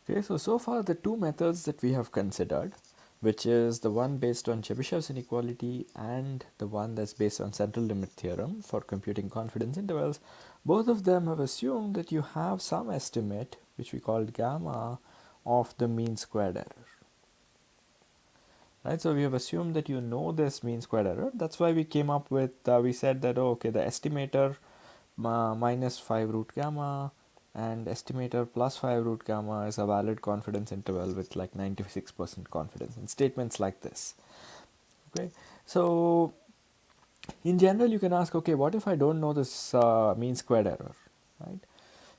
Okay, so far the two methods that we have considered, which is the one based on Chebyshev's inequality and the one that's based on central limit theorem for computing confidence intervals, both of them have assumed that you have some estimate, which we called gamma, of the mean squared error. Right, so we have assumed that you know this mean squared error. That's why we came up with, we said that, oh, okay, the estimator minus 5 root gamma and estimator plus 5 root gamma is a valid confidence interval with like 96% confidence, and statements like this. Okay, so in general you can ask, okay, what if I don't know this mean squared error, right?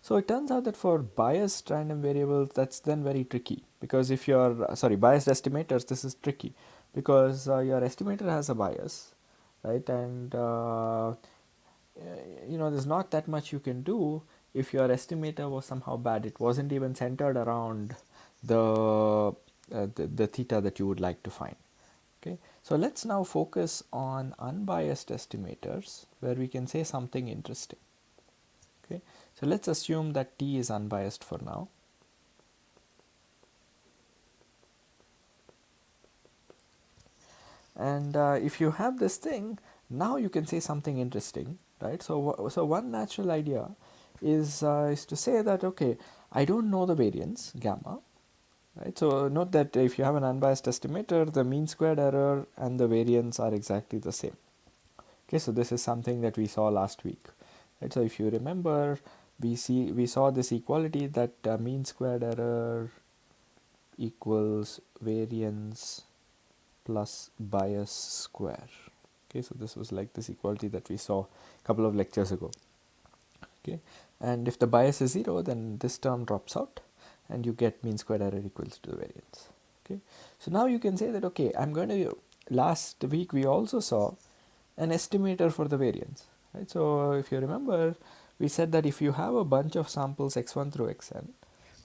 So it turns out that for biased random variables, that's then very tricky, because if you're biased estimators, this is tricky because your estimator has a bias, right? And there's not that much you can do if your estimator was somehow bad. It wasn't even centered around the theta that you would like to find. Okay, so let's now focus on unbiased estimators where we can say something interesting. Okay, so let's assume that T is unbiased for now. And if you have this thing, now you can say something interesting, right? So one natural idea is to say that, okay, I don't know the variance gamma, right? So note that if you have an unbiased estimator, the mean squared error and the variance are exactly the same. Okay, so this is something that we saw last week, right? So if you remember, we saw this equality that mean squared error equals variance plus bias square. Okay, so this was like this equality that we saw a couple of lectures ago. Okay, and if the bias is 0, then this term drops out and you get mean squared error equals to the variance. Okay, so now you can say that, okay, I'm going to, last week we also saw an estimator for the variance, right? So if you remember, we said that if you have a bunch of samples x1 through xn,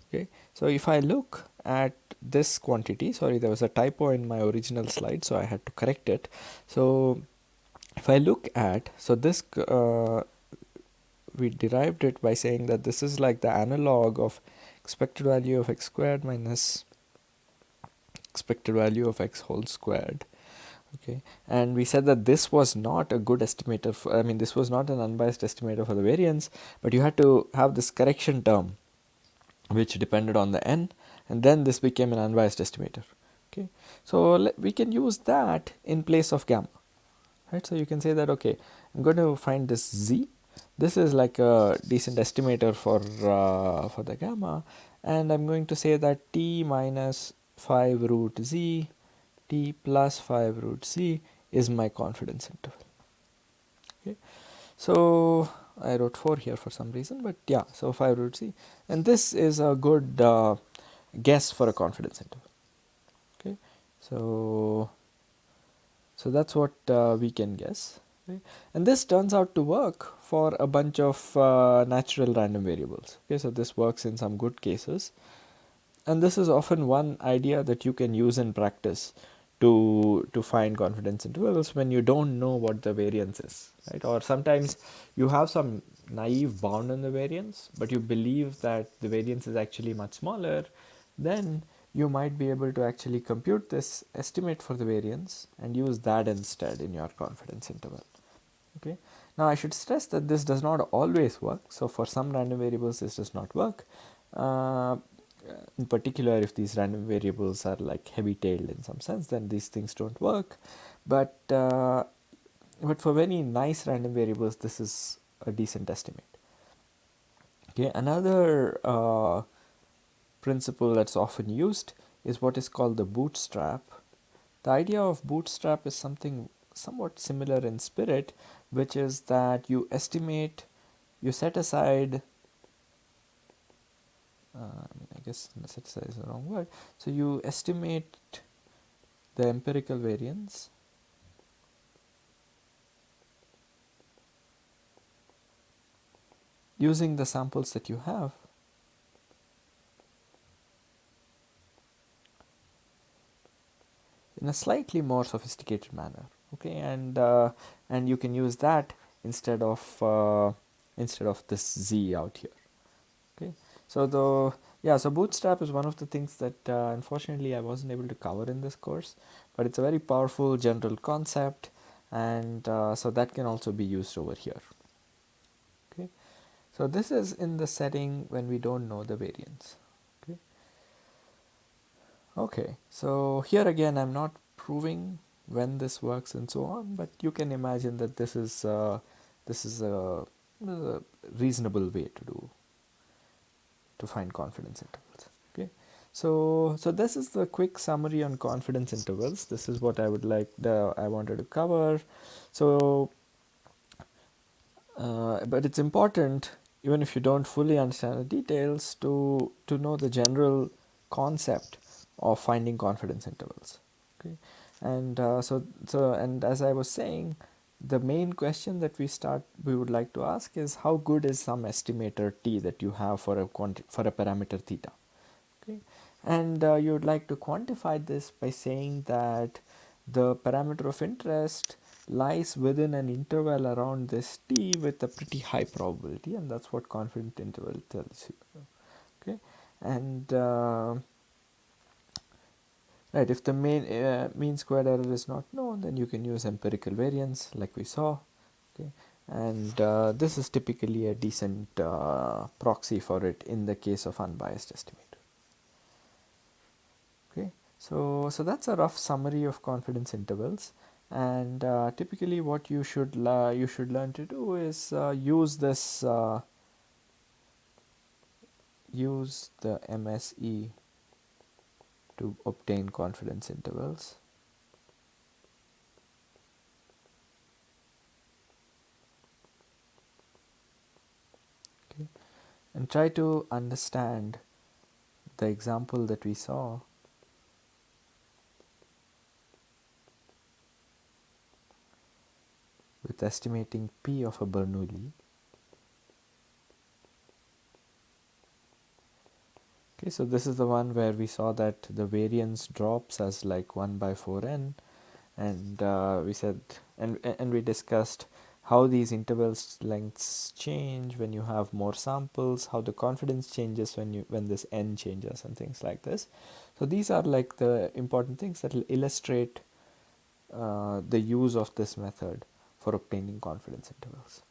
okay, so if I look at this quantity, sorry, there was a typo in my original slide, so I had to correct it. So if I look at, so this we derived it by saying that this is like the analog of expected value of x squared minus expected value of x whole squared. Okay, and we said that this was not a good estimator for, I mean, this was not an unbiased estimator for the variance, but you had to have this correction term which depended on the n, and then this became an unbiased estimator. Okay, so we can use that in place of gamma, right? So you can say that, okay, I'm going to find this z, this is like a decent estimator for the gamma, and I'm going to say that t minus 5 root z, t plus 5 root z is my confidence interval. Okay, so I wrote 4 here for some reason, but yeah, so 5 root z, and this is a good guess for a confidence interval. Okay, so that's what we can guess, okay? And this turns out to work for a bunch of natural random variables. Okay, so this works in some good cases, and this is often one idea that you can use in practice to find confidence intervals when you don't know what the variance is, right? Or sometimes you have some naive bound on the variance, but you believe that the variance is actually much smaller. Then you might be able to actually compute this estimate for the variance and use that instead in your confidence interval. Okay, now I should stress that this does not always work. So for some random variables this does not work, in particular if these random variables are like heavy tailed in some sense, then these things don't work. But for very nice random variables this is a decent estimate. Okay, another principle that's often used is what is called the bootstrap. The idea of bootstrap is something somewhat similar in spirit, which is that you estimate, you set aside, I guess set aside is the wrong word. So you estimate the empirical variance using the samples that you have, in a slightly more sophisticated manner. Okay, and you can use that instead of this z out here. Okay, so Yeah, so bootstrap is one of the things that unfortunately I wasn't able to cover in this course, but it's a very powerful general concept, and so that can also be used over here. Okay, so this is in the setting when we don't know the variance. Okay, okay, so here again I'm not proving when this works and so on, but you can imagine that this is a reasonable way to find confidence intervals. Okay, so this is the quick summary on confidence intervals. This is what I wanted to cover. So but it's important, even if you don't fully understand the details, to know the general concept of finding confidence intervals. Okay, and and as I was saying, the main question that we would like to ask is how good is some estimator t that you have for a parameter theta. Okay, and you would like to quantify this by saying that the parameter of interest lies within an interval around this t with a pretty high probability, and that's what confident interval tells you. Okay, and right, if the mean squared error is not known, then you can use empirical variance like we saw. Okay, and this is typically a decent proxy for it in the case of unbiased estimator. Okay, so that's a rough summary of confidence intervals, and typically what you should learn to do is use the MSE to obtain confidence intervals. Okay, and try to understand the example that we saw with estimating P of a Bernoulli. Okay, so this is the one where we saw that the variance drops as like 1 by 4n, and we said and we discussed how these intervals lengths change when you have more samples, how the confidence changes when this n changes and things like this. So these are like the important things that will illustrate the use of this method for obtaining confidence intervals.